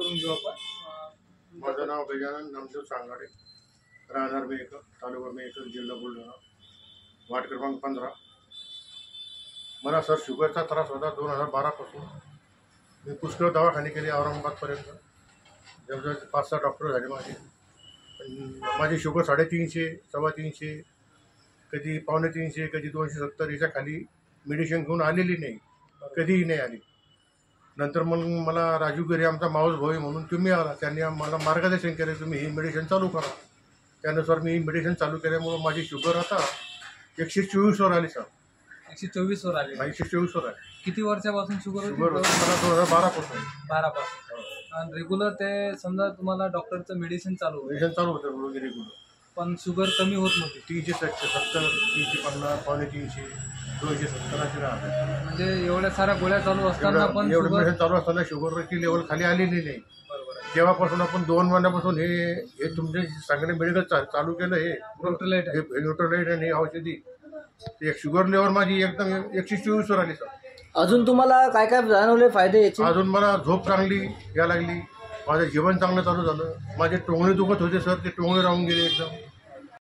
करून घेऊ आपण. माझं नाव गजानन नामदेव सांगाडे, राहणार मेहकर, तालुका मेहकर, जिल्हा बुलढाणा, वार्ड क्रमांक 15. मला सर शुगरचा त्रास होता 2012 पासून. मी पुष्कळ दवाखाने केले औरंगाबादपर्यंत. जवळजवळ 5-6 डॉक्टर झाले माझे. माझी शुगर 350, 350, कधी 350, कधी 270 याच्या खाली मेडिसिन घेऊन आलेली नाही, कधीही नाही आली. नंतर मग मला राजू गिरे आमचा मावस भाऊ आहे म्हणून तुम्ही आला, त्यांनी मला मार्गदर्शन केलं, तुम्ही ही मेडिसिन चालू करा. त्यानुसार मी ही मेडिसिन चालू केल्यामुळं माझी शुगर आता 124 वर आली सर. 124 वर आली. 124 वर आहे. किती वर्षापासून शुगर होती? शुगर मला 2012 पासून. 12 पासून. आणि रेग्युलर ते समजा तुम्हाला डॉक्टरचं मेडिसिन चालू होतं. मेडिसिन चालू होतं वगैरे रेग्युलर, पण शुगर कमी होत नव्हती. 370, 350, 350, 270 अशी राहते. म्हणजे एवढ्या साऱ्या गोळ्या चालू असताना पण एवढं मेडिसिन चालू असताना शुगरची लेवल खाली आलेली नाही. बरोबर. तेव्हापासून आपण 2 महिन्यापासून हे तुमचे सांगणे मेडिकल चालू केलं. हे न्यूट्रलाइट आणि औषधी, शुगर लेवल माझी एकदम 124 वर आली सर. अजून तुम्हाला काय काय जाणवले फायदे याचे? अजून मला झोप चांगली या लागली, माझं जीवन चांगलं चालू झालं. माझे टोंगणे दुखत होते सर, ते टोंगणे राहून गेले एकदम.